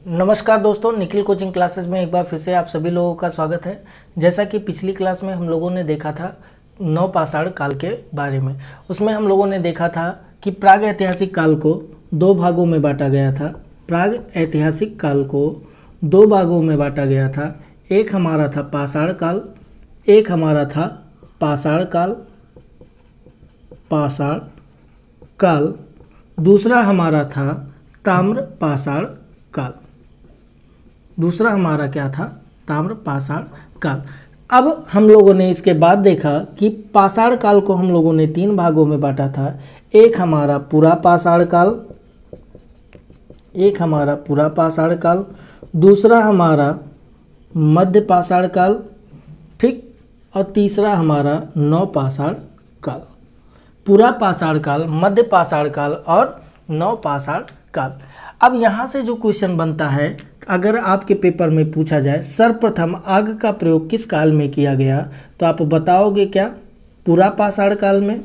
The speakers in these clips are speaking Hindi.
नमस्कार दोस्तों, निखिल कोचिंग क्लासेस में एक बार फिर से आप सभी लोगों का स्वागत है। जैसा कि पिछली क्लास में हम लोगों ने देखा था नवपाषाण काल के बारे में। उसमें हम लोगों ने देखा था कि प्राग ऐतिहासिक काल को दो भागों में बांटा गया था। प्राग ऐतिहासिक काल को दो भागों में बांटा गया था। एक हमारा था पाषाण काल, एक हमारा था पाषाण काल, दूसरा हमारा था ताम्रपाषाण काल। दूसरा हमारा क्या था? ताम्रपाषाण काल। अब हम लोगों ने इसके बाद देखा कि पाषाण काल को हम लोगों ने तीन भागों में बांटा था। एक हमारा पूरा पाषाण काल, दूसरा हमारा मध्य पाषाण काल, ठीक, और तीसरा हमारा नवपाषाण काल। पूरा पाषाण काल, मध्य पाषाण काल और नवपाषाण काल। अब यहाँ से जो क्वेश्चन बनता है, अगर आपके पेपर में पूछा जाए सर्वप्रथम आग का प्रयोग किस काल में किया गया, तो आप बताओगे क्या? पूरा पाषाण काल में।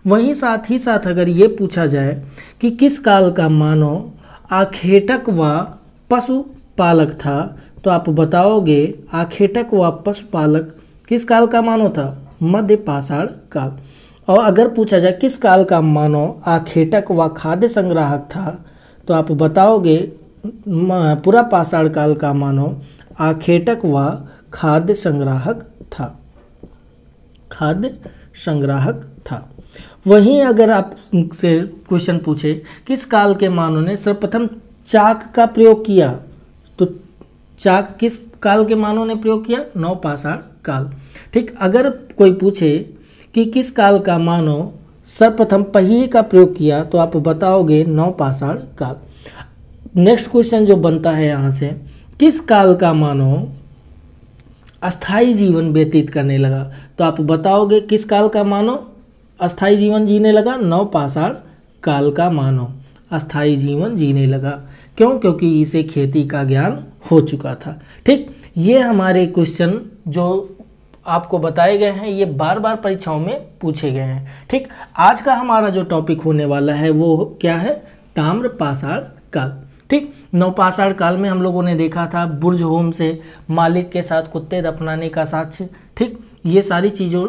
वहीं साथ ही साथ अगर ये पूछा जाए कि किस काल का मानव आखेटक व पशुपालक था, तो आप बताओगे आखेटक व पशुपालक किस काल का मानव था? मध्य पाषाण काल। और अगर पूछा जाए किस काल का मानव आखेटक व खाद्य संग्राहक था, तो आप बताओगे पूरा पाषाण काल का मानव आखेटक व खाद्य संग्राहक था। वहीं अगर आपसे क्वेश्चन पूछे किस काल के मानव ने सर्वप्रथम चाक का प्रयोग किया, तो चाक किस काल के मानव ने प्रयोग किया? नवपाषाण काल। ठीक, अगर कोई पूछे कि किस काल का मानव सर्वप्रथम पहिए का प्रयोग किया, तो आप बताओगे नवपाषाण काल। नेक्स्ट क्वेश्चन जो बनता है यहाँ से, किस काल का मानव अस्थाई जीवन व्यतीत करने लगा, तो आप बताओगे किस काल का मानव अस्थाई जीवन जीने लगा? नवपाषाण काल का मानव अस्थाई जीवन जीने लगा। क्यों? क्योंकि इसे खेती का ज्ञान हो चुका था। ठीक, ये हमारे क्वेश्चन जो आपको बताए गए हैं, ये बार बार परीक्षाओं में पूछे गए हैं। ठीक, आज का हमारा जो टॉपिक होने वाला है वो क्या है? ताम्रपाषाण काल। ठीक, नवपाषाण काल में हम लोगों ने देखा था बुर्ज होम से मालिक के साथ कुत्ते दफनाने का साक्ष्य। ठीक, ये सारी चीज़ों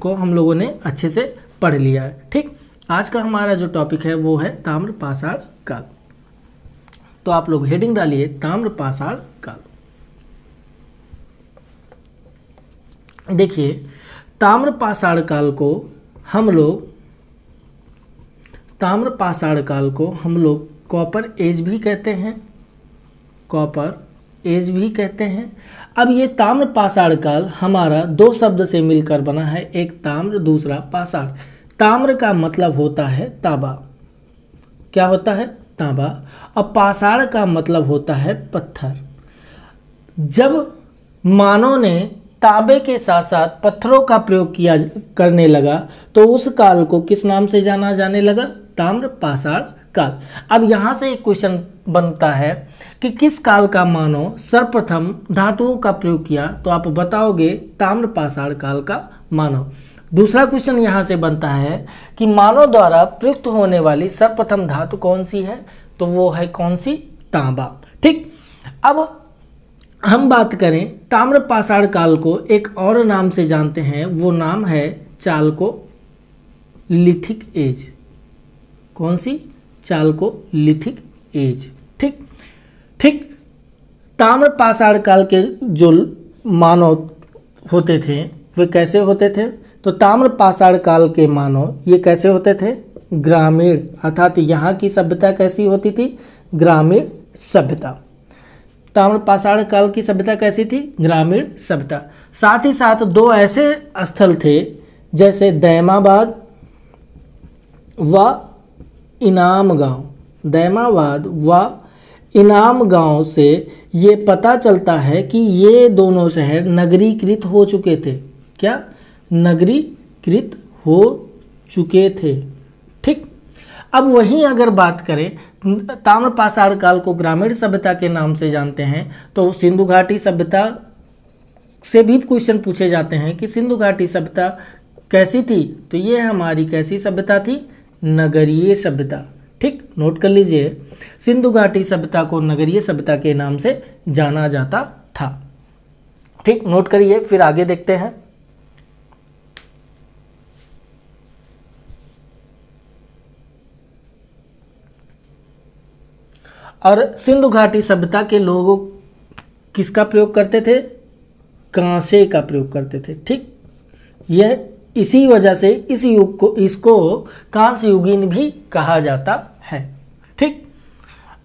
को हम लोगों ने अच्छे से पढ़ लिया है। ठीक, आज का हमारा जो टॉपिक है वो है ताम्रपाषाण काल। तो आप लोग हेडिंग डालिए ताम्रपाषाण काल। देखिए, ताम्रपाषाण काल को हम लोग कॉपर एज भी कहते हैं। अब ये ताम्रपाषाण काल हमारा दो शब्द से मिलकर बना है, एक ताम्र दूसरा पाषाण। ताम्र का मतलब होता है तांबा। क्या होता है? तांबा। और पाषाण का मतलब होता है पत्थर। जब मानव ने तांबे के साथ साथ पत्थरों का प्रयोग करने लगा, तो उस काल को किस नाम से जाना जाने लगा? ताम्रपाषाण काल। अब यहाँ से एक क्वेश्चन बनता है कि किस काल का मानव सर्वप्रथम धातुओं का प्रयोग किया, तो आप बताओगे ताम्रपाषाण काल का मानव। दूसरा क्वेश्चन यहाँ से बनता है कि मानव द्वारा प्रयुक्त होने वाली सर्वप्रथम धातु कौन सी है, तो वो है कौन सी? तांबा। ठीक, अब हम बात करें ताम्रपाषाण काल को एक और नाम से जानते हैं, वो नाम है चालकोलिथिक एज। कौन सी? Chalcolithic as. ठीक, ताम्रपाषाण काल के जो मानव होते थे वे कैसे होते थे? तो ताम्रपाषाण काल के मानव ये कैसे होते थे? ग्रामीण, अर्थात यहाँ की सभ्यता कैसी होती थी? ग्रामीण सभ्यता। ताम्रपाषाण काल की सभ्यता कैसी थी? ग्रामीण सभ्यता। साथ ही साथ दो ऐसे स्थल थे जैसे दैमाबाद व इनाम गांव से ये पता चलता है कि ये दोनों शहर नगरीकृत हो चुके थे। क्या? नगरीकृत हो चुके थे। ठीक, अब वहीं अगर बात करें ताम्रपाषाण काल को ग्रामीण सभ्यता के नाम से जानते हैं, तो सिंधु घाटी सभ्यता से भी क्वेश्चन पूछे जाते हैं कि सिंधु घाटी सभ्यता कैसी थी, तो ये हमारी कैसी सभ्यता थी? नगरीय सभ्यता। ठीक, नोट कर लीजिए, सिंधु घाटी सभ्यता को नगरीय सभ्यता के नाम से जाना जाता था। ठीक, नोट करिए, फिर आगे देखते हैं। और सिंधु घाटी सभ्यता के लोग किसका प्रयोग करते थे? कांसे का प्रयोग करते थे। ठीक, यह इसी वजह से इस युग को इसको कांस्य युगीन भी कहा जाता है। ठीक,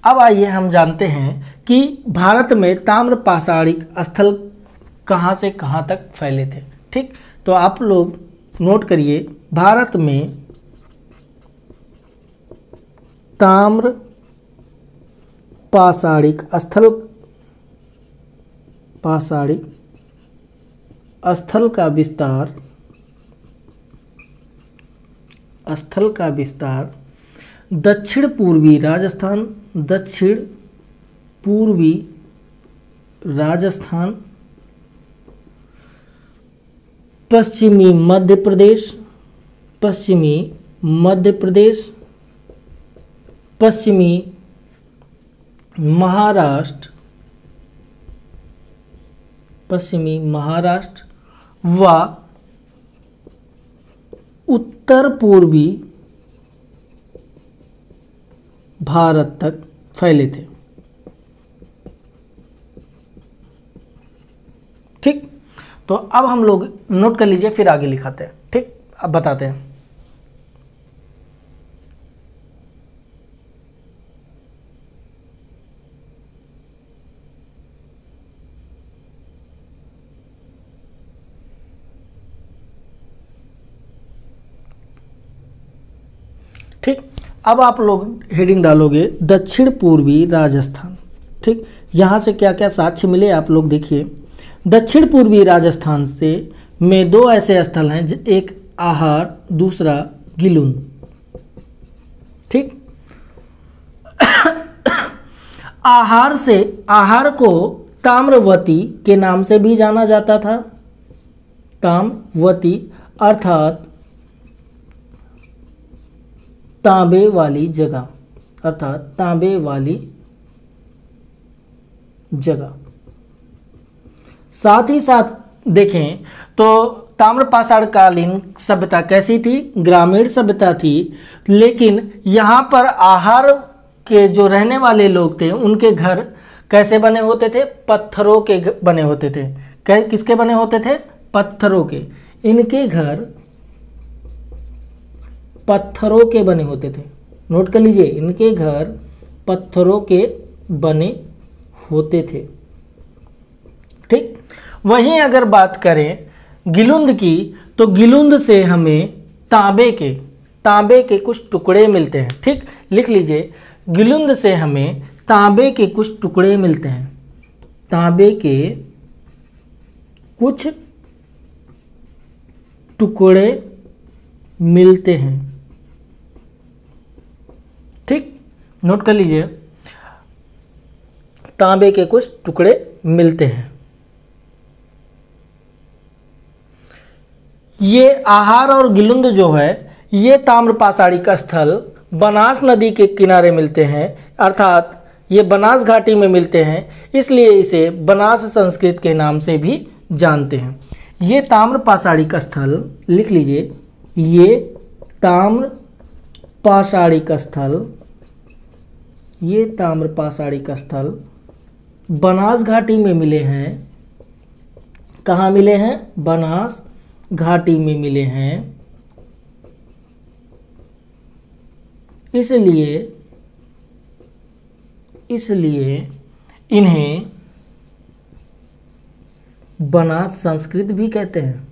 अब आइए हम जानते हैं कि भारत में ताम्र पाषाणिक स्थल कहाँ से कहाँ तक फैले थे। ठीक, तो आप लोग नोट करिए, भारत में ताम्र पाषाणिक स्थल का विस्तार दक्षिण पूर्वी राजस्थान, पश्चिमी मध्य प्रदेश, पश्चिमी महाराष्ट्र व उत्तर पूर्वी भारत तक फैले थे। ठीक, तो अब हम लोग नोट कर लीजिए, फिर आगे लिखाते हैं। ठीक, अब बताते हैं। ठीक, अब आप लोग हेडिंग डालोगे दक्षिण पूर्वी राजस्थान। ठीक, यहाँ से क्या क्या साक्ष्य मिले आप लोग देखिए। दक्षिण पूर्वी राजस्थान से में दो ऐसे स्थल हैं, एक आहार, दूसरा गिलुंद। ठीक, आहार को ताम्रवती के नाम से भी जाना जाता था। ताम्रवती अर्थात तांबे वाली जगह, साथ ही साथ देखें तो ताम्रपाषाणकालीन सभ्यता कैसी थी? ग्रामीण सभ्यता थी, लेकिन यहाँ पर आहार के जो रहने वाले लोग थे उनके घर कैसे बने होते थे? पत्थरों के बने होते थे। किसके बने होते थे? पत्थरों के। इनके घर पत्थरों के बने होते थे। नोट कर लीजिए, इनके घर पत्थरों के बने होते थे। ठीक, वहीं अगर बात करें गिलुंद की, तो गिलुंद से हमें तांबे के कुछ टुकड़े मिलते हैं। ठीक, लिख लीजिए, गिलुंद से हमें तांबे के कुछ टुकड़े मिलते हैं। तांबे के कुछ टुकड़े मिलते हैं। ठीक, नोट कर लीजिए, तांबे के कुछ टुकड़े मिलते हैं। ये आहार और गिलुंद जो है, ये ताम्रपाषाणिक स्थल बनास नदी के किनारे मिलते हैं, अर्थात ये बनास घाटी में मिलते हैं, इसलिए इसे बनास संस्कृत के नाम से भी जानते हैं। ये ताम्रपाषाणिक स्थल, लिख लीजिए, ये ताम्रपाषाणिक स्थल बनास घाटी में मिले हैं। कहाँ मिले हैं? बनास घाटी में मिले हैं। इसलिए इन्हें बनास संस्कृत भी कहते हैं।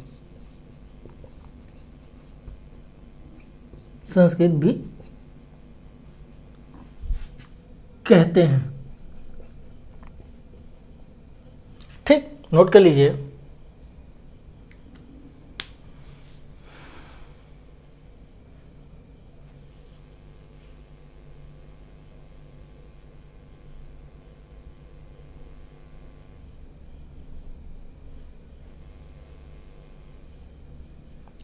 संस्कृत भी कहते हैं। ठीक, नोट कर लीजिए।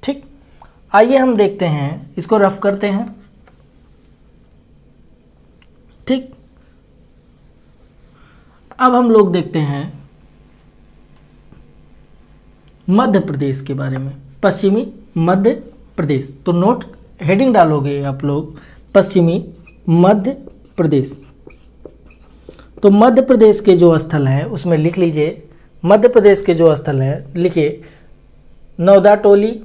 ठीक, आइए हम देखते हैं, इसको रफ करते हैं। ठीक। अब हम लोग देखते हैं मध्य प्रदेश के बारे में, पश्चिमी मध्य प्रदेश। तो नोट हेडिंग डालोगे आप लोग, पश्चिमी मध्य प्रदेश। तो मध्य प्रदेश के जो स्थल हैं उसमें लिख लीजिए, मध्य प्रदेश के जो स्थल हैं लिखिए नौदा टोली,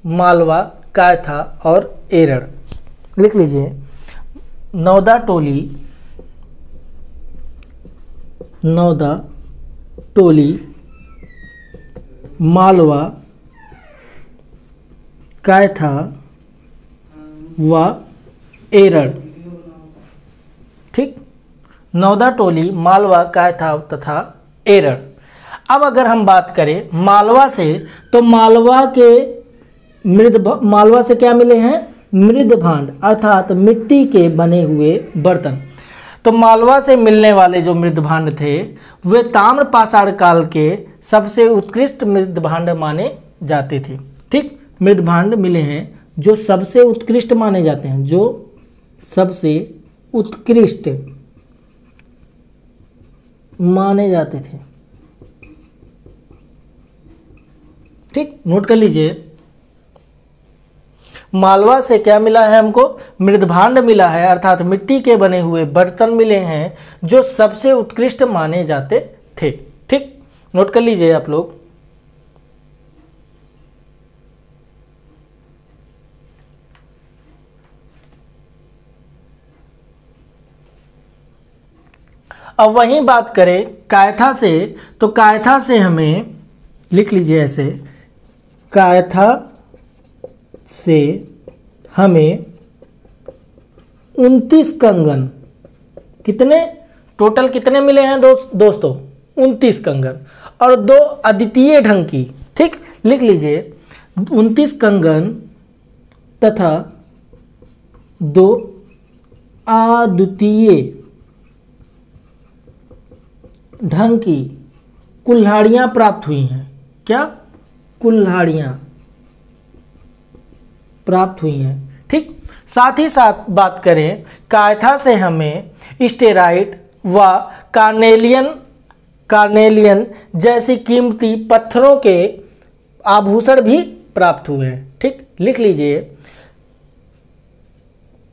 मालवा, कायथा और एरड़। लिख लीजिए नौदा टोली, नौदा टोली, मालवा, कायथा व एरड़। ठीक, नौदा टोली, मालवा, कायथा तथा एरड़। अब अगर हम बात करें मालवा से, तो मालवा से क्या मिले हैं? मृद भांड अर्थात मिट्टी के बने हुए बर्तन। तो मालवा से मिलने वाले जो मृद भांड थे वे ताम्र पाषाण काल के सबसे उत्कृष्ट मृद भांड माने जाते थे। ठीक, मृद भांड मिले हैं जो सबसे उत्कृष्ट माने जाते हैं, जो सबसे उत्कृष्ट माने जाते थे। ठीक, नोट कर लीजिए, मालवा से क्या मिला है हमको? मृद भांड मिला है अर्थात मिट्टी के बने हुए बर्तन मिले हैं जो सबसे उत्कृष्ट माने जाते थे। ठीक, नोट कर लीजिए आप लोग। अब वहीं बात करें कायथा से, तो कायथा से हमें लिख लीजिए ऐसे, कायथा से हमें 29 कंगन, कितने टोटल कितने मिले हैं दोस्तों? 29 कंगन और 2 अद्वितीय ढंग की। ठीक, लिख लीजिए 29 कंगन तथा 2 अद्वितीय ढंग की कुल्हाड़ियाँ प्राप्त हुई हैं। क्या? कुल्हाड़ियाँ प्राप्त हुई हैं। ठीक, साथ ही साथ बात करें कायथा से हमें स्टेराइट व कार्नेलियन जैसी कीमती पत्थरों के आभूषण भी प्राप्त हुए हैं। ठीक, लिख लीजिए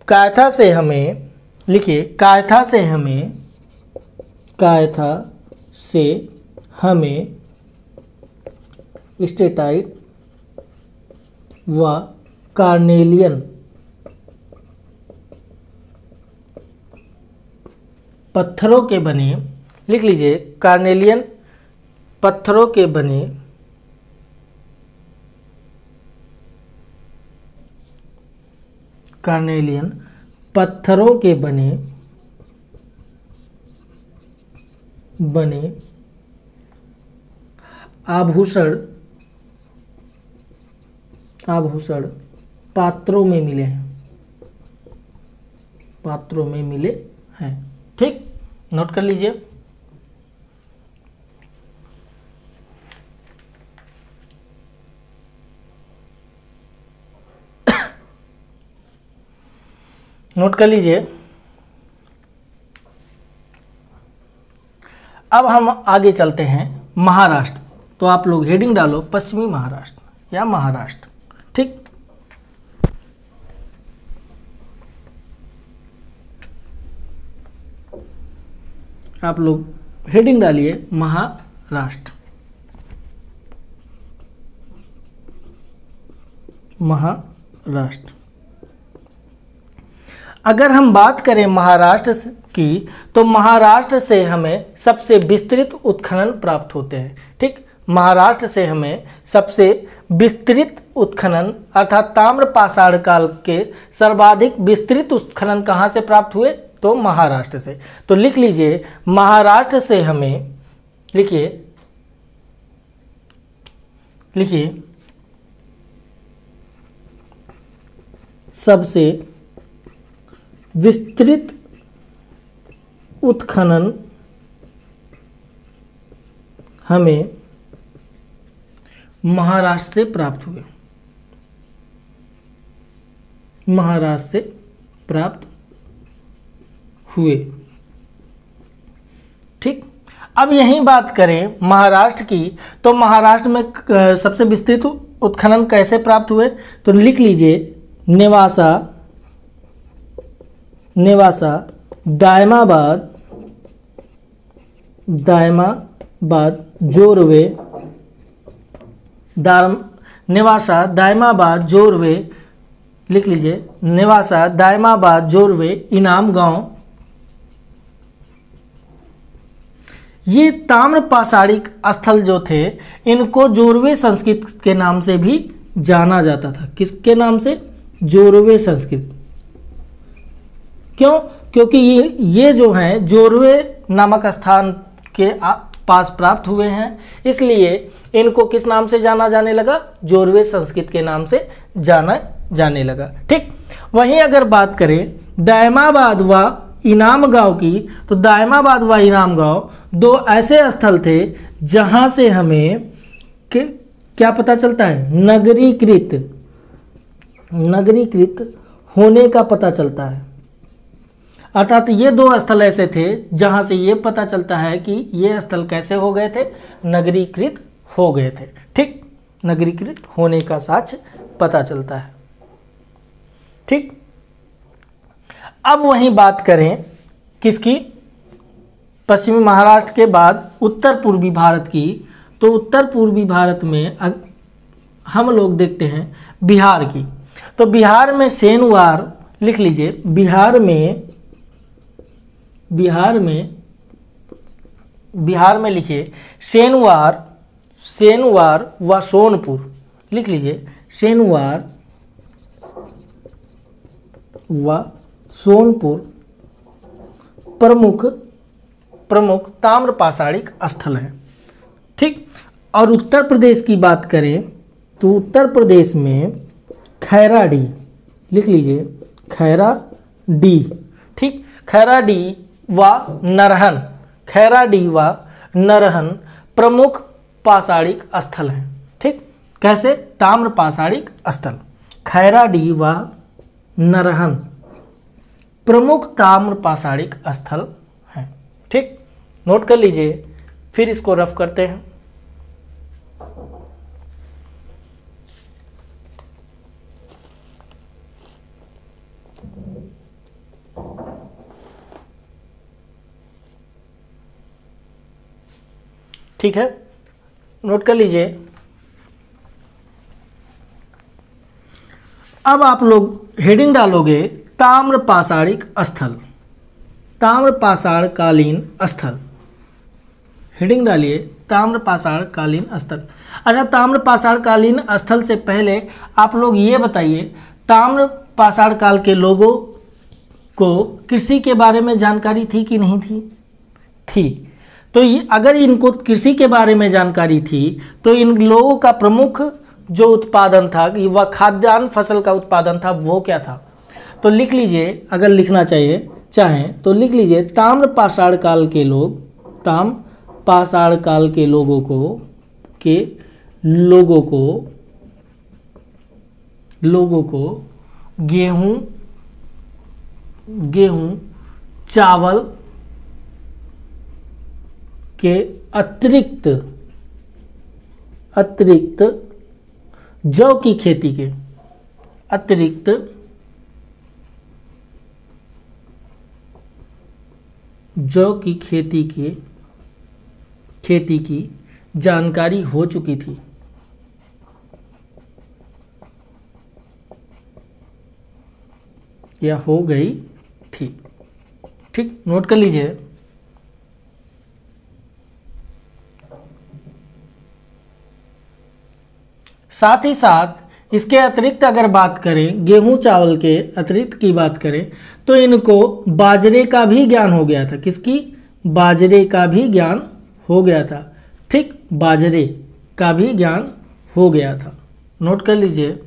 कायथा से हमें, लिखिए कायथा से हमें स्टेटाइट व कार्नेलियन पत्थरों के बने, लिख लीजिए कार्नेलियन पत्थरों के बने आभूषण पात्रों में मिले हैं। ठीक, नोट कर लीजिए। नोट कर लीजिए। अब हम आगे चलते हैं महाराष्ट्र। तो आप लोग हेडिंग डालो पश्चिमी महाराष्ट्र या महाराष्ट्र। ठीक, आप लोग हेडिंग डालिए महाराष्ट्र। महाराष्ट्र, अगर हम बात करें महाराष्ट्र की, तो महाराष्ट्र से हमें सबसे विस्तृत उत्खनन प्राप्त होते हैं। ठीक, महाराष्ट्र से हमें सबसे विस्तृत उत्खनन अर्थात ताम्र पाषाण काल के सर्वाधिक विस्तृत उत्खनन कहाँ से प्राप्त हुए? तो महाराष्ट्र से। तो लिख लीजिए महाराष्ट्र से हमें, लिखिए सबसे विस्तृत उत्खनन हमें महाराष्ट्र से प्राप्त हुए। महाराष्ट्र से प्राप्त हुए। ठीक, अब यहीं बात करें महाराष्ट्र की, तो महाराष्ट्र में सबसे विस्तृत उत्खनन कैसे प्राप्त हुए? तो लिख लीजिए नेवासा, दायमाबाद, जोरवे, नेवासा, दायमाबाद, जोरवे, लिख लीजिए नेवासा, दायमाबाद, जोरवे, इनाम गांव, ये ताम्र पाषाणिक स्थल जो थे इनको जोरवे संस्कृत के नाम से भी जाना जाता था। किसके नाम से? जोरवे संस्कृत। क्यों? क्योंकि ये जो हैं जोरवे नामक स्थान के पास प्राप्त हुए हैं, इसलिए इनको किस नाम से जाना जाने लगा? जोरवे संस्कृत के नाम से जाना जाने लगा। ठीक, वहीं अगर बात करें दायमाबाद व इनाम गांव की, तो दायमाबाद व इनाम गांव दो ऐसे स्थल थे जहां से हमें क्या पता चलता है? नगरीकृत होने का पता चलता है। अर्थात ये दो स्थल ऐसे थे जहां से ये पता चलता है कि ये स्थल कैसे हो गए थे? नगरीकृत हो गए थे। ठीक, नगरीकृत होने का साक्ष्य पता चलता है। ठीक, अब वहीं बात करें किसकी? पश्चिमी महाराष्ट्र के बाद उत्तर पूर्वी भारत की, तो उत्तर पूर्वी भारत में हम लोग देखते हैं बिहार की। तो बिहार में सेनवार, लिख लीजिए बिहार में लिखिए सेनवार व सोनपुर, लिख लीजिए सेनवार व सोनपुर प्रमुख ताम्र पाषाणिक स्थल हैं। ठीक, और उत्तर प्रदेश की बात करें तो उत्तर प्रदेश में खैराडी, लिख लीजिए खैराडी। ठीक, खैराडी व नरहन प्रमुख पाषाणिक स्थल हैं। ठीक, कैसे? ताम्र पाषाणिक स्थल खैराडी व नरहन प्रमुख ताम्र पाषाणिक स्थल हैं। ठीक, नोट कर लीजिए, फिर इसको रफ करते हैं। ठीक है, नोट कर लीजिए। अब आप लोग हेडिंग डालोगे ताम्र पाषाणिक स्थल, ताम्र पाषाणकालीन स्थल। हेडिंग डालिए ताम्र पाषाणकालीन स्थल। अच्छा, ताम्र पाषाणकालीन स्थल से पहले आप लोग ये बताइए, ताम्र पाषाण काल के लोगों को कृषि के बारे में जानकारी थी कि नहीं थी? थी। तो अगर इनको कृषि के बारे में जानकारी थी तो इन लोगों का प्रमुख जो उत्पादन था कि वह खाद्यान्न फसल का उत्पादन था, वो क्या था? तो लिख लीजिए, अगर लिखना चाहें तो लिख लीजिए ताम्र पाषाण काल के लोग, ताम्र पाषाण काल के लोगों को गेहूं चावल के अतिरिक्त जौ की खेती के खेती की जानकारी हो चुकी थी। या हो गई थी। ठीक, नोट कर लीजिए। साथ ही साथ इसके अतिरिक्त अगर बात करें, गेहूं चावल के अतिरिक्त की बात करें, तो इनको बाजरे का भी ज्ञान हो गया था। किसकी? बाजरे का भी ज्ञान हो गया था। ठीक, बाजरे का भी ज्ञान हो गया था। नोट कर लीजिए।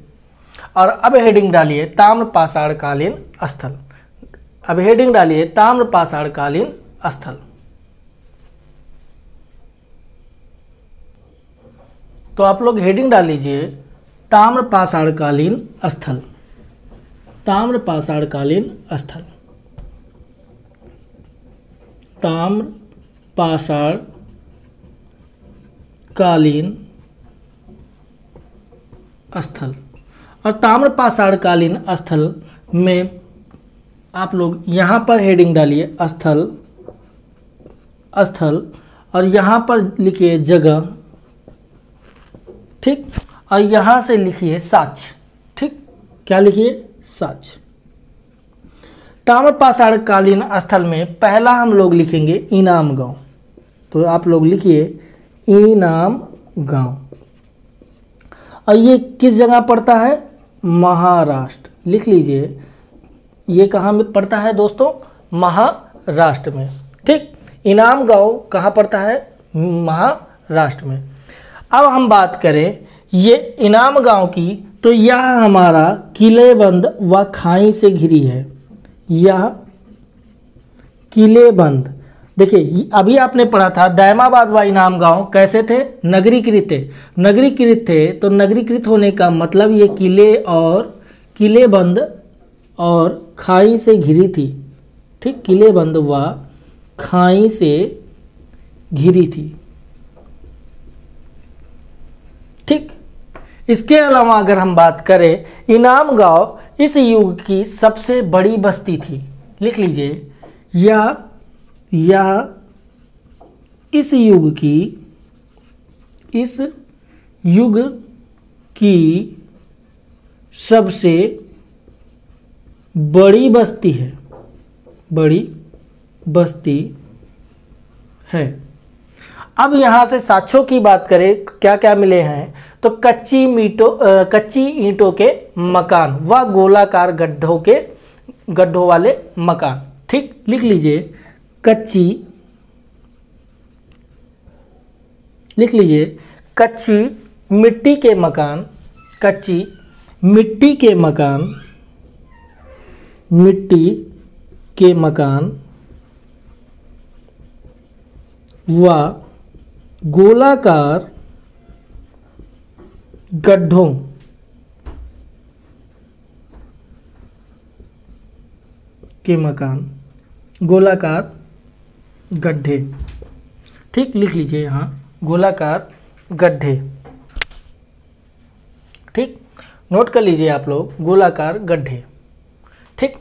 और अब हेडिंग डालिए ताम्र पाषाणकालीन स्थल। अब हेडिंग डालिए ताम्र पाषाणकालीन स्थल। तो आप लोग हेडिंग डाल लीजिए ताम्र पाषाणकालीन स्थल, ताम्र पाषाणकालीन स्थल। ताम्र पाषाण कालीन स्थल। और ताम्र पाषाण कालीन स्थल में आप लोग यहाँ पर हेडिंग डालिए स्थल, स्थल, और यहाँ पर लिखिए जगह, ठीक, और यहाँ से लिखिए साक्ष्य, ठीक, क्या लिखिए, साक्ष्य। ताम्र पाषाण कालीन स्थल में पहला हम लोग लिखेंगे इनाम गांव, तो आप लोग लिखिए इनाम गांव। और ये किस जगह पड़ता है, महाराष्ट्र, लिख लीजिए, ये कहाँ में पड़ता है दोस्तों, महाराष्ट्र में, ठीक। इनाम गांव कहाँ पड़ता है, महाराष्ट्र में। अब हम बात करें ये इनाम गांव की, तो यह हमारा किलेबंद व खाई से घिरी है, यह किलेबंद। देखिए अभी आपने पढ़ा था दायमाबाद व इनाम गांव कैसे थे, नगरीकृत थे, नगरीकृत थे, तो नगरीकृत होने का मतलब ये किले और किलेबंद और खाई से घिरी थी, ठीक, किलेबंद व खाई से घिरी थी, ठीक। इसके अलावा अगर हम बात करें, इनाम गांव इस युग की सबसे बड़ी बस्ती थी, लिख लीजिए, यह इस युग की सबसे बड़ी बस्ती है, बड़ी बस्ती है। अब यहाँ से साक्ष्यों की बात करें, क्या क्या मिले हैं, तो कच्ची ईंटों के मकान व गोलाकार गड्ढों वाले मकान, ठीक, लिख लीजिए कच्ची मिट्टी के मकान, कच्ची मिट्टी के मकान व गोलाकार गड्ढों के मकान, गोलाकार गड्ढे, ठीक, लिख लीजिए यहाँ गोलाकार गड्ढे, ठीक, नोट कर लीजिए आप लोग गोलाकार गड्ढे, ठीक,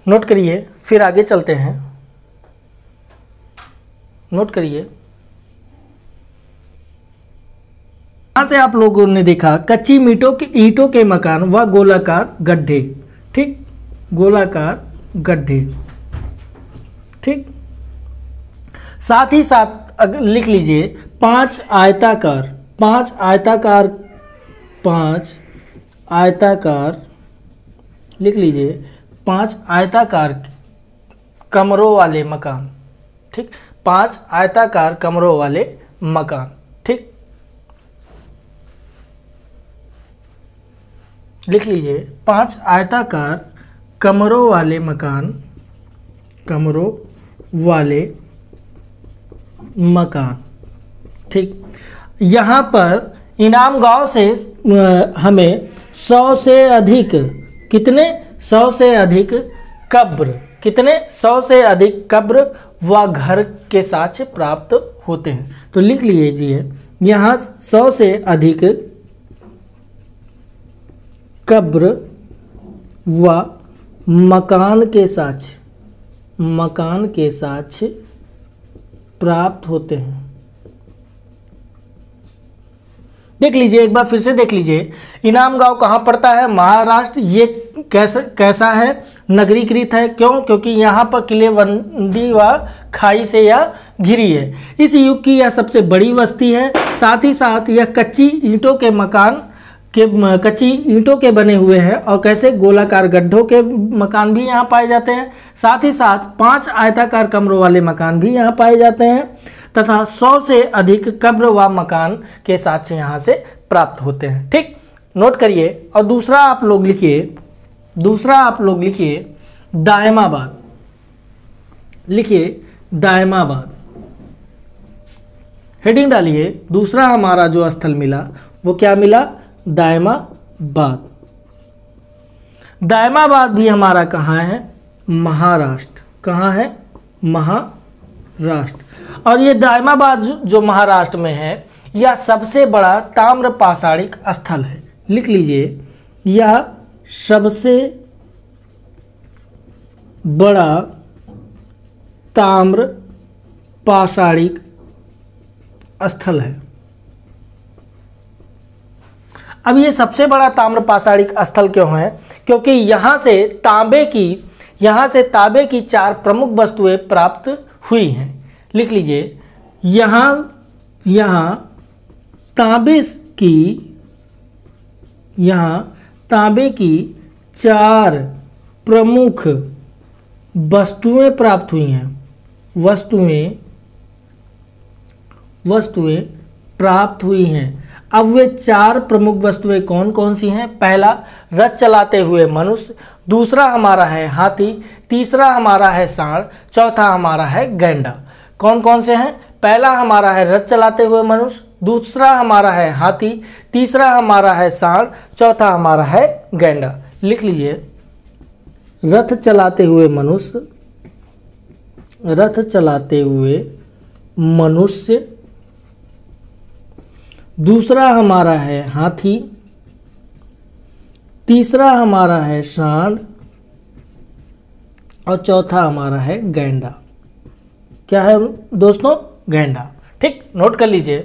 नोट करिए। फिर आगे चलते हैं, नोट करिए। यहाँ से आप लोगों ने देखा कच्ची ईंटों के मकान व गोलाकार गड्ढे, ठीक, गोलाकार गड्ढे, ठीक। साथ ही साथ लिख लीजिए पांच आयताकार, लिख लीजिए 5 आयताकार कमरों वाले मकान, ठीक, 5 आयताकार कमरों वाले मकान, ठीक, लिख लीजिए 5 आयताकार कमरों वाले मकान, ठीक। यहाँ पर इनाम गांव से हमें 100 से अधिक, कितने 100 से अधिक कब्र, कितने 100 से अधिक कब्र व घर के साक्ष्य प्राप्त होते हैं। तो लिख लीजिए यहाँ 100 से अधिक कब्र व मकान के साक्ष्य प्राप्त होते हैं। देख लीजिए, एक बार फिर से देख लीजिए, इनाम गांव कहाँ पड़ता है, महाराष्ट्र। ये कैसा है, नगरीकृत है। क्यों? क्योंकि यहाँ पर किलेबंदी व खाई से यह घिरी है। इस युग की यह सबसे बड़ी बस्ती है। साथ ही साथ यह कच्ची ईंटों के बने हुए हैं और कैसे गोलाकार गड्ढों के मकान भी यहाँ पाए जाते हैं। साथ ही साथ 5 आयताकार कमरों वाले मकान भी यहाँ पाए जाते हैं तथा 100 से अधिक कब्र व मकान के साक्ष्य यहाँ से प्राप्त होते हैं। ठीक, नोट करिए। और दूसरा आप लोग लिखिए दायमाबाद। लिखिए दायमाबाद, हेडिंग डालिए। दूसरा हमारा जो स्थल मिला वो क्या मिला, दायमाबाद। दायमाबाद भी हमारा कहाँ है, महाराष्ट्र। कहाँ है, महाराष्ट्र। राष्ट्र। और ये दायमाबाद जो महाराष्ट्र में है, यह सबसे बड़ा ताम्र पाषाणिक स्थल है। लिख लीजिए, यह सबसे बड़ा ताम्र पाषाणिक स्थल है। अब ये सबसे बड़ा ताम्र पाषाणिक स्थल क्यों है? क्योंकि यहाँ से तांबे की 4 प्रमुख वस्तुएं प्राप्त हुई हैं। लिख लीजिए, यहाँ तांबे की 4 प्रमुख वस्तुएं प्राप्त हुई हैं। वस्तुएं प्राप्त हुई हैं। अब वे 4 प्रमुख वस्तुएं कौन कौन सी हैं? पहला, रथ चलाते हुए मनुष्य। दूसरा हमारा है हाथी। तीसरा हमारा है सांड। चौथा हमारा है गैंडा। कौन कौन से हैं? पहला हमारा है रथ चलाते हुए मनुष्य। दूसरा हमारा है हाथी। तीसरा हमारा है सांड। चौथा हमारा है गैंडा। लिख लीजिए, रथ चलाते हुए मनुष्य। दूसरा हमारा है हाथी। तीसरा हमारा है सांड और चौथा हमारा है गैंडा। क्या है दोस्तों? गैंडा। ठीक, नोट कर लीजिए।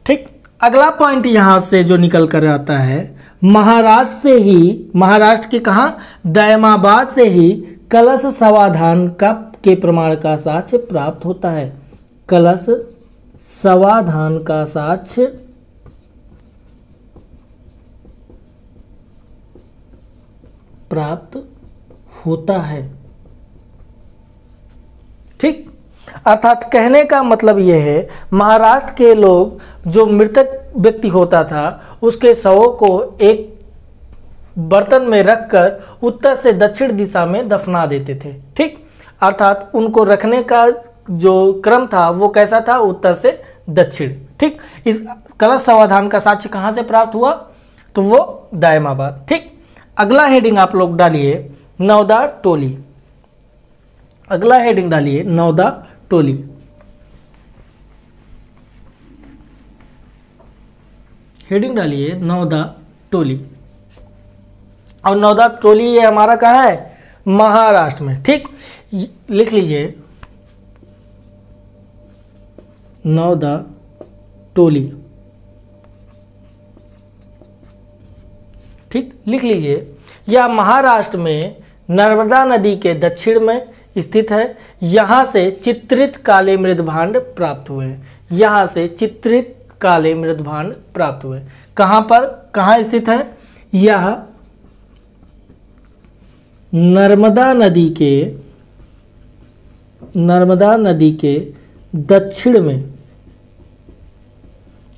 ठीक, अगला पॉइंट यहां से जो निकल कर आता है, महाराष्ट्र के कहा, दायमाबाद से ही कलश समाधान के प्रमाण का साक्ष्य प्राप्त होता है। कलश समाधान का साक्ष्य प्राप्त होता है। ठीक, अर्थात कहने का मतलब यह है, महाराष्ट्र के लोग, जो मृतक व्यक्ति होता था, उसके शवों को एक बर्तन में रखकर उत्तर से दक्षिण दिशा में दफना देते थे। ठीक, अर्थात उनको रखने का जो क्रम था वो कैसा था? उत्तर से दक्षिण। ठीक, इस कलश समाधान का साक्ष्य कहाँ से प्राप्त हुआ? तो वो दायमाबाद। ठीक, अगला हेडिंग आप लोग डालिए, नौदा टोली। अगला हेडिंग डालिए, नौदा टोली। हेडिंग डालिए, नौदा टोली। और नौदा टोली ये हमारा कहाँ है? महाराष्ट्र में। ठीक, लिख लीजिए, नौदा टोली। ठीक, लिख लीजिए, यह महाराष्ट्र में नर्मदा नदी के दक्षिण में स्थित है। यहाँ से चित्रित काले मृदभांड प्राप्त हुए। यहाँ से चित्रित काले मृदभांड प्राप्त हुए। कहाँ पर, कहाँ स्थित है? यह नर्मदा नदी के दक्षिण में,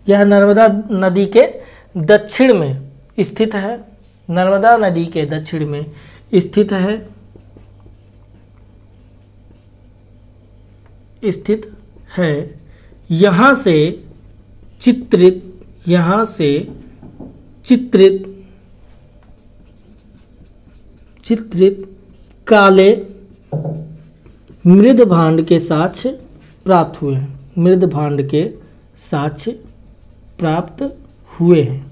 यह नर्मदा नदी के दक्षिण में स्थित है। नर्मदा नदी के दक्षिण में स्थित है। यहाँ से चित्रित काले मृदभांड के साक्ष्य प्राप्त हुए हैं। मृदभांड के साक्ष्य प्राप्त हुए हैं।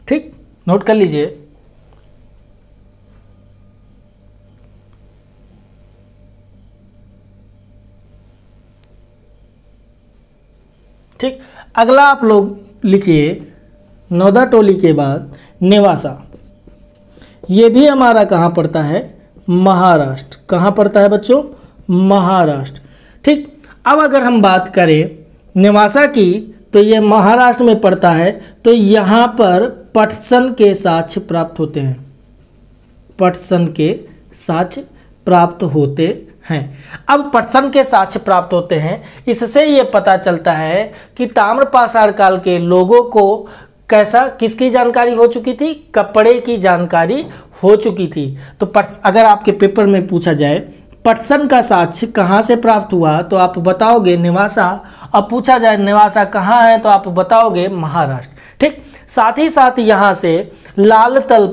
ठीक, नोट कर लीजिए। ठीक, अगला आप लोग लिखिए, नौदा टोली के बाद नेवासा। ये भी हमारा कहाँ पड़ता है? महाराष्ट्र। कहाँ पड़ता है बच्चों? महाराष्ट्र। ठीक, अब अगर हम बात करें नेवासा की, तो ये महाराष्ट्र में पड़ता है। तो यहाँ पर पटसन के साक्ष्य प्राप्त होते हैं। पटसन के साक्ष्य प्राप्त होते हैं। अब पटसन के साक्ष्य प्राप्त होते हैं, इससे ये पता चलता है कि ताम्रपाषाण काल के लोगों को किसकी जानकारी हो चुकी थी? कपड़े की जानकारी हो चुकी थी। तो अगर आपके पेपर में पूछा जाए पटसन का साक्ष्य कहाँ से प्राप्त हुआ, तो आप बताओगे नेवासा। अब पूछा जाए नेवासा कहाँ है, तो आप बताओगे महाराष्ट्र। ठीक, साथ ही साथ यहाँ से लाल तल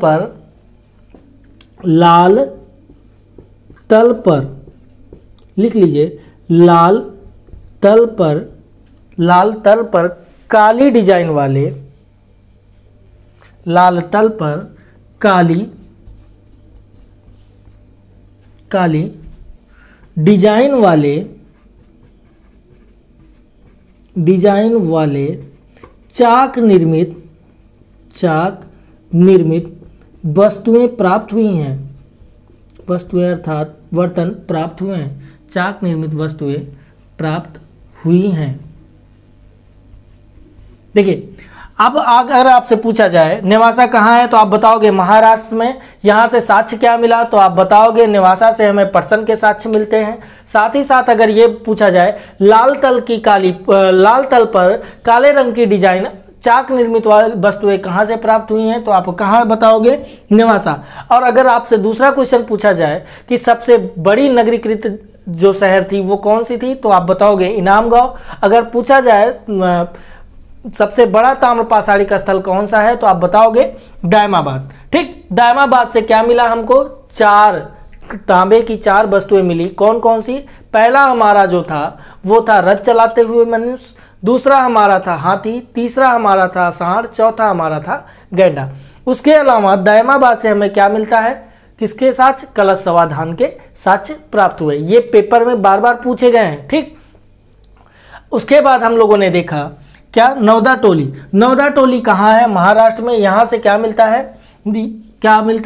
पर लिख लीजिए, लाल तल पर काली डिजाइन वाले, लाल तल पर काली डिजाइन वाले चाक निर्मित वस्तुएं प्राप्त हुई हैं। वस्तुएं अर्थात बर्तन प्राप्त हुए हैं, चाक निर्मित वस्तुएं प्राप्त हुई हैं। देखिए, अब अगर आपसे पूछा जाए नेवासा कहाँ है तो आप बताओगे महाराष्ट्र में। यहाँ से साक्ष्य क्या मिला तो आप बताओगे नेवासा से हमें पर्सन के साक्ष्य मिलते हैं। साथ ही साथ अगर ये पूछा जाए लाल तल पर काले रंग की डिजाइन चाक निर्मित वस्तुएं कहाँ से प्राप्त हुई हैं तो आप कहाँ बताओगे, नेवासा। और अगर आपसे दूसरा क्वेश्चन पूछा जाए कि सबसे बड़ी नगरीकृत जो शहर थी वो कौन सी थी तो आप बताओगे इनाम गांव। अगर पूछा जाए सबसे बड़ा ताम्र पाषाणिक स्थल कौन सा है तो आप बताओगे दायमाबाद। ठीक, दायमाबाद से क्या मिला हमको, 4 तांबे की 4 वस्तुएं मिली। कौन कौन सी, पहला हमारा जो था वो था रथ चलाते हुए मनुष्य, दूसरा हमारा था हाथी, तीसरा हमारा था सांड, चौथा हमारा था गैंडा। उसके अलावा दायमाबाद से हमें क्या मिलता है, किसके साक्ष्य, कलश समाधान के साक्ष्य प्राप्त हुए। ये पेपर में बार बार पूछे गए हैं। ठीक, उसके बाद हम लोगों ने देखा क्या, नवदा टोली कहाँ है, महाराष्ट्र में। यहाँ से क्या मिलता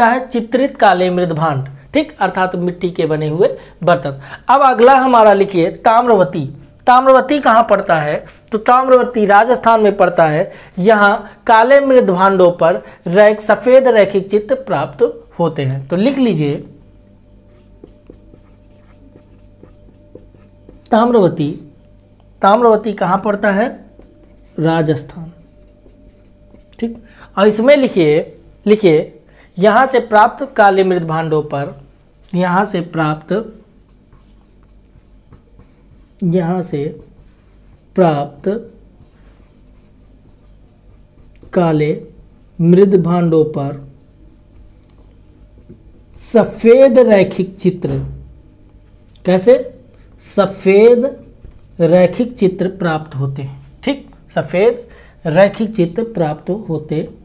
है, चित्रित काले मृद भांड। ठीक, अर्थात मिट्टी के बने हुए बर्तन। अब अगला हमारा लिखिए ताम्रवती कहाँ पड़ता है तो ताम्रवती राजस्थान में पड़ता है। यहाँ काले मृद भांडों पर सफेद रैखिक चित्र प्राप्त होते हैं। तो लिख लीजिए ताम्रवती कहाँ पड़ता है, राजस्थान। ठीक, और इसमें लिखिए यहाँ से प्राप्त काले मृद भांडों पर, यहाँ से प्राप्त काले मृद भांडों पर सफेद रैखिक चित्र, कैसे, सफेद रैखिक चित्र प्राप्त होते हैं। ठीक, सफेद रैखिक चित्र प्राप्त होते हैं।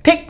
ठीक,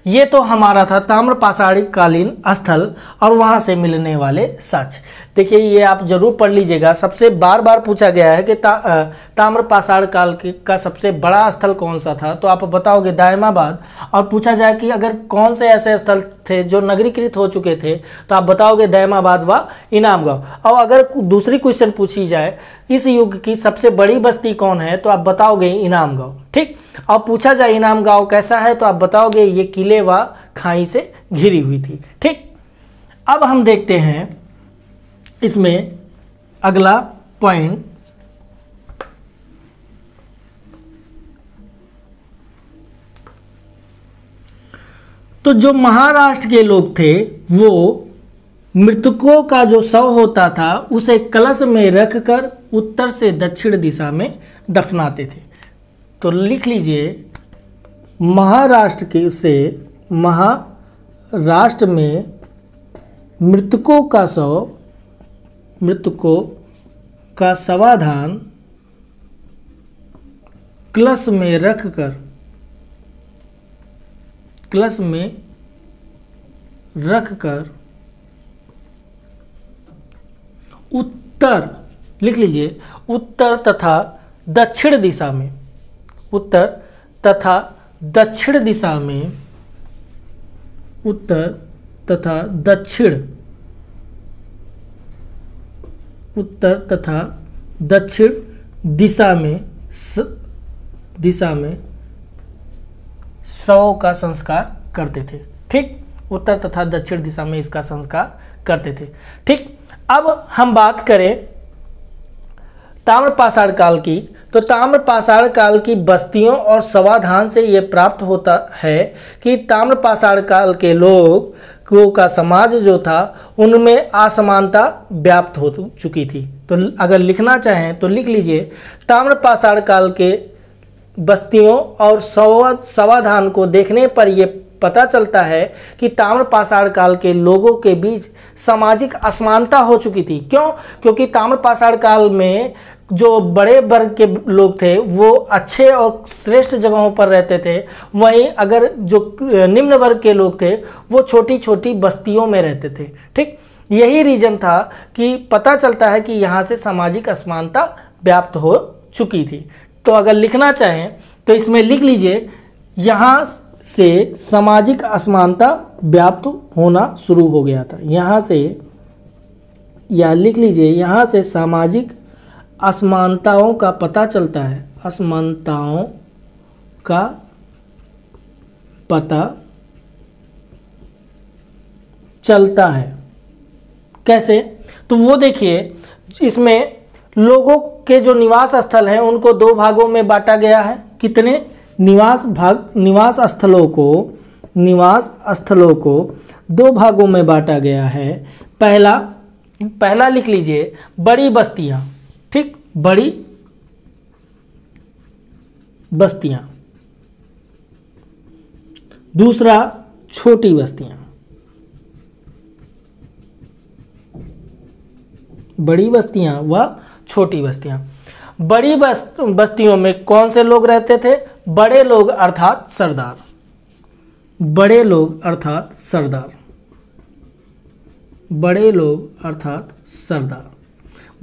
ये तो हमारा था ताम्र पाषाणिक कालीन स्थल और वहां से मिलने वाले साक्ष्य। देखिए, ये आप जरूर पढ़ लीजिएगा, सबसे बार बार पूछा गया है कि ताम्र पाषाण काल का सबसे बड़ा स्थल कौन सा था तो आप बताओगे दायमाबाद। और पूछा जाए कि अगर कौन से ऐसे स्थल थे जो नगरीकृत हो चुके थे तो आप बताओगे दायमाबाद व इनाम गांव। और अगर दूसरी क्वेश्चन पूछी जाए इस युग की सबसे बड़ी बस्ती कौन है तो आप बताओगे इनाम गांव। ठीक, और पूछा जाए इनाम गांव कैसा है तो आप बताओगे ये किले व खाई से घिरी हुई थी। ठीक, अब हम देखते हैं इसमें अगला पॉइंट, तो जो महाराष्ट्र के लोग थे वो मृतकों का जो शव होता था उसे कलश में रखकर उत्तर से दक्षिण दिशा में दफनाते थे। तो लिख लीजिए महाराष्ट्र में मृतकों का समाधान कलश में रखकर उत्तर, लिख लीजिए उत्तर तथा दक्षिण दिशा में, उत्तर तथा दक्षिण दिशा में शव का संस्कार करते थे। ठीक, उत्तर तथा दक्षिण दिशा में इसका संस्कार करते थे। ठीक, अब हम बात करें ताम्रपाषाण काल की, तो ताम्रपाषाण काल की बस्तियों और समाधान से ये प्राप्त होता है कि ताम्रपाषाण काल के लोग को का समाज जो था उनमें असमानता व्याप्त हो चुकी थी। तो अगर लिखना चाहें तो लिख लीजिए, ताम्र पाषाण काल के बस्तियों और समाधान को देखने पर यह पता चलता है कि ताम्र पाषाण काल के लोगों के बीच सामाजिक असमानता हो चुकी थी। क्यों? क्योंकि ताम्र पाषाण काल में जो बड़े वर्ग के लोग थे वो अच्छे और श्रेष्ठ जगहों पर रहते थे, वहीं अगर जो निम्न वर्ग के लोग थे वो छोटी छोटी बस्तियों में रहते थे। ठीक, यही रीजन था कि पता चलता है कि यहाँ से सामाजिक असमानता व्याप्त हो चुकी थी। तो अगर लिखना चाहें तो इसमें लिख लीजिए, यहाँ से सामाजिक असमानता व्याप्त होना शुरू हो गया था। यहाँ से, या लिख लीजिए, यहाँ से सामाजिक असमानताओं का पता चलता है। असमानताओं का पता चलता है। कैसे? तो वो देखिए, इसमें लोगों के जो निवास स्थल हैं उनको दो भागों में बांटा गया है। कितने? निवास स्थलों को दो भागों में बांटा गया है। पहला लिख लीजिए, बड़ी बस्तियां। ठीक, बड़ी बस्तियां। दूसरा, छोटी बस्तियां। बड़ी बस्तियां व छोटी बस्तियां। बड़ी बस्तियों में कौन से लोग रहते थे? बड़े लोग अर्थात सरदार। बड़े लोग अर्थात सरदार। बड़े लोग अर्थात सरदार।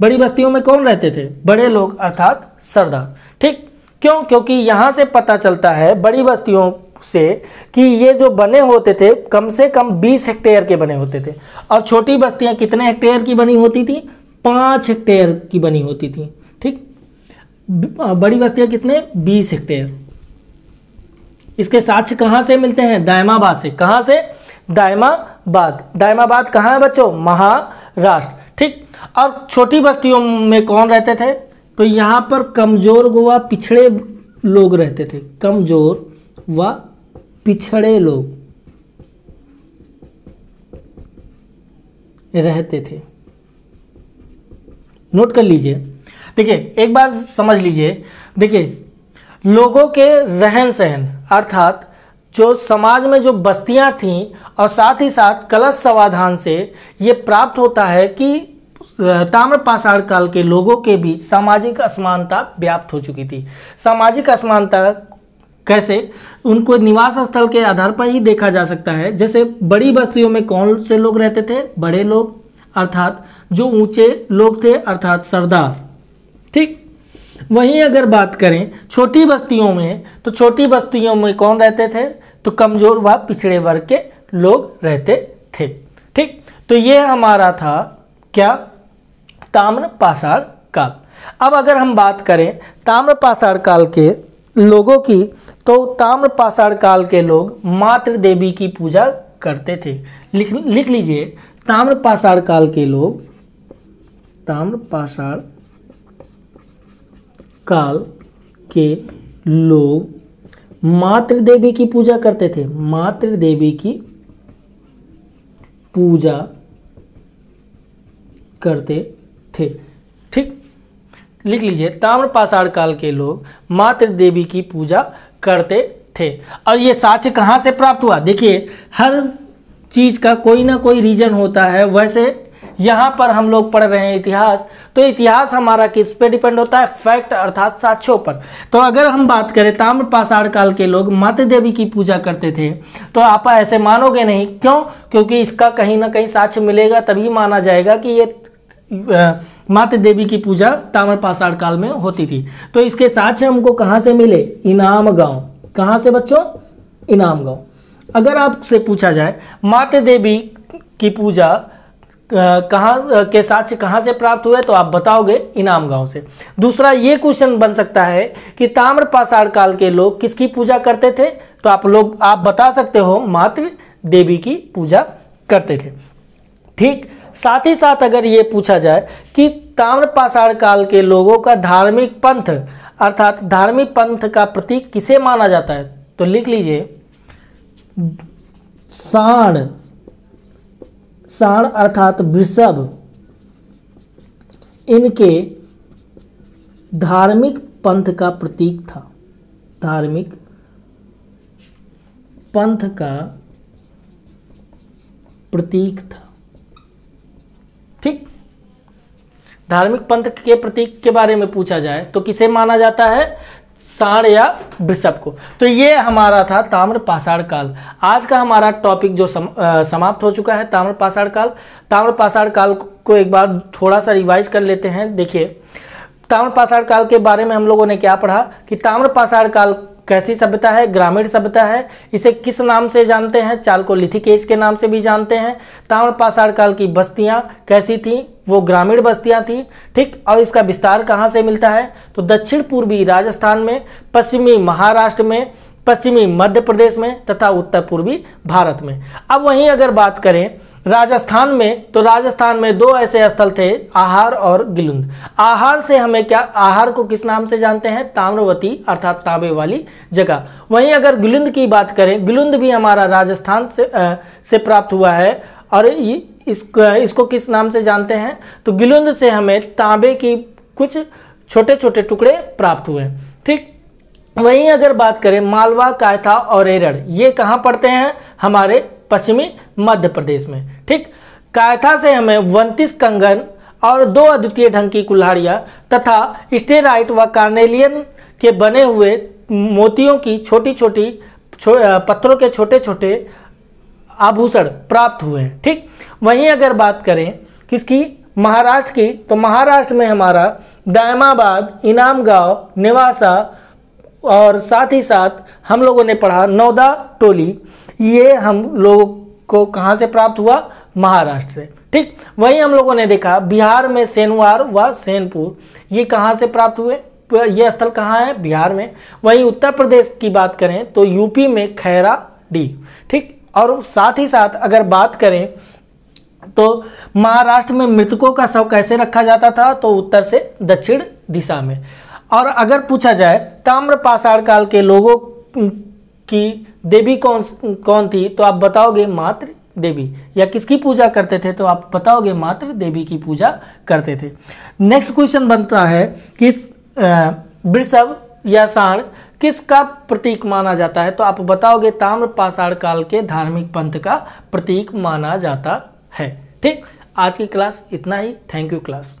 बड़ी बस्तियों में कौन रहते थे? बड़े लोग अर्थात सरदार। ठीक, क्यों? क्योंकि यहाँ से पता चलता है बड़ी बस्तियों से कि ये जो बने होते थे कम से कम 20 हेक्टेयर के बने होते थे, और छोटी बस्तियाँ कितने हेक्टेयर की बनी होती थी? 5 हेक्टेयर की बनी होती थी। ठीक, बड़ी बस्तियाँ कितने? 20 हेक्टेयर। इसके साक्ष्य कहाँ से मिलते हैं? दायमाबाद से। कहाँ से? दायमाबाद। दायमाबाद कहाँ है बच्चों? महाराष्ट्र। ठीक, और छोटी बस्तियों में कौन रहते थे? तो यहाँ पर कमजोर व पिछड़े लोग रहते थे। कमजोर व पिछड़े लोग रहते थे। नोट कर लीजिए। देखिए, एक बार समझ लीजिए। देखिए, लोगों के रहन सहन अर्थात जो समाज में जो बस्तियां थीं और साथ ही साथ कलश समाधान से ये प्राप्त होता है कि ताम्र पाषाण काल के लोगों के बीच सामाजिक असमानता व्याप्त हो चुकी थी। सामाजिक असमानता कैसे? उनको निवास स्थल के आधार पर ही देखा जा सकता है। जैसे बड़ी बस्तियों में कौन से लोग रहते थे? बड़े लोग अर्थात जो ऊंचे लोग थे अर्थात सरदार। ठीक, वहीं अगर बात करें छोटी बस्तियों में, तो छोटी बस्तियों में कौन रहते थे? तो कमजोर व पिछड़े वर्ग के लोग रहते थे। ठीक, तो ये हमारा था क्या? ताम्र पाषाण काल। अब अगर हम बात करें ताम्र पाषाण काल के लोगों की, तो ताम्र पाषाण काल के लोग मातृ देवी की पूजा करते थे। लिख लीजिए, ताम्र पाषाण काल के लोग, ताम्र पाषाण काल के लोग मातृ देवी की पूजा करते थे। मातृ देवी की पूजा करते थे। ठीक, लिख लीजिए, ताम्र पाषाण काल के लोग मातृ देवी की पूजा करते थे। और ये साक्ष्य कहाँ से प्राप्त हुआ? देखिए, हर चीज का कोई ना कोई रीजन होता है। वैसे यहाँ पर हम लोग पढ़ रहे हैं इतिहास, तो इतिहास हमारा किस पे डिपेंड होता है? फैक्ट अर्थात साक्ष्यों पर। तो अगर हम बात करें ताम्र पाषाण काल के लोग मातृ देवी की पूजा करते थे, तो आप ऐसे मानोगे नहीं। क्यों? क्योंकि इसका कहीं ना कहीं साक्ष्य मिलेगा, तभी माना जाएगा कि ये मातृ देवी की पूजा ताम्र पाषाण काल में होती थी। तो इसके साक्ष्य हमको कहाँ से मिले? इनाम गांव। कहाँ से बच्चों? इनाम गांव। अगर आपसे पूछा जाए मातृ देवी की पूजा कहाँ के साक्ष्य कहाँ से प्राप्त हुए, तो आप बताओगे इनाम गांव से। दूसरा ये क्वेश्चन बन सकता है कि ताम्र पाषाण काल के लोग किसकी पूजा करते थे, तो आप बता सकते हो मातृ देवी की पूजा करते थे। ठीक, साथ ही साथ अगर ये पूछा जाए कि ताम्र पाषाण काल के लोगों का धार्मिक पंथ अर्थात धार्मिक पंथ का प्रतीक किसे माना जाता है, तो लिख लीजिए, सांड साण अर्थात वृषभ इनके धार्मिक पंथ का प्रतीक था। धार्मिक पंथ का प्रतीक था। ठीक, धार्मिक पंथ के प्रतीक के बारे में पूछा जाए तो किसे माना जाता है? साण या वृषभ को। तो ये हमारा था ताम्र पाषाण काल। आज का हमारा टॉपिक जो समाप्त हो चुका है, ताम्र पाषाण काल। ताम्र पाषाण काल को एक बार थोड़ा सा रिवाइज कर लेते हैं। देखिए, ताम्र पाषाण काल के बारे में हम लोगों ने क्या पढ़ा कि ताम्र पाषाण काल कैसी सभ्यता है? ग्रामीण सभ्यता है। इसे किस नाम से जानते हैं? चालकोलिथिक एज के नाम से भी जानते हैं। ताम्र पाषाण काल की बस्तियां कैसी थी? वो ग्रामीण बस्तियां थी। ठीक, और इसका विस्तार कहाँ से मिलता है? तो दक्षिण पूर्वी राजस्थान में, पश्चिमी महाराष्ट्र में, पश्चिमी मध्य प्रदेश में तथा उत्तर पूर्वी भारत में। अब वहीं अगर बात करें राजस्थान में, तो राजस्थान में दो ऐसे स्थल थे, आहार और गिलुंद। आहार से हमें क्या, आहार को किस नाम से जानते हैं? ताम्रवती अर्थात तांबे वाली जगह। वहीं अगर गिलुंद की बात करें, गिलुंद भी हमारा राजस्थान से प्राप्त हुआ है और इसको किस नाम से जानते हैं? तो गिलुंद से हमें तांबे की कुछ छोटे छोटे टुकड़े प्राप्त हुए। ठीक, वहीं अगर बात करें मालवा, कायथा और एरड़, ये कहाँ पड़ते हैं? हमारे पश्चिमी मध्य प्रदेश में। ठीक, कायथा से हमें 29 कंगन और 2 अद्वितीय ढंग की कुल्हाड़ियाँ तथा स्टेराइट व कार्नेलियन के बने हुए मोतियों की छोटी छोटी पत्थरों के छोटे छोटे आभूषण प्राप्त हुए हैं। ठीक, वहीं अगर बात करें किसकी, महाराष्ट्र की, तो महाराष्ट्र में हमारा दायमाबाद, इनामगांव, नेवासा और साथ ही साथ हम लोगों ने पढ़ा नौदा टोली, ये हम लोगों को कहाँ से प्राप्त हुआ? महाराष्ट्र से। ठीक, वहीं हम लोगों ने देखा बिहार में सेनवार व सेनपुर, ये कहाँ से प्राप्त हुए? ये स्थल कहाँ है? बिहार में। वहीं उत्तर प्रदेश की बात करें तो यूपी में खैरा डी। ठीक, और साथ ही साथ अगर बात करें तो महाराष्ट्र में मृतकों का शव कैसे रखा जाता था? तो उत्तर से दक्षिण दिशा में। और अगर पूछा जाए ताम्र पाषाण काल के लोगों की देवी कौन थी, तो आप बताओगे मातृ देवी। या किसकी पूजा करते थे? तो आप बताओगे मातृ देवी की पूजा करते थे। नेक्स्ट क्वेश्चन बनता है कि वृषभ या साण किसका प्रतीक माना जाता है? तो आप बताओगे ताम्र पाषाण काल के धार्मिक पंथ का प्रतीक माना जाता है। ठीक, आज की क्लास इतना ही। Thank you class.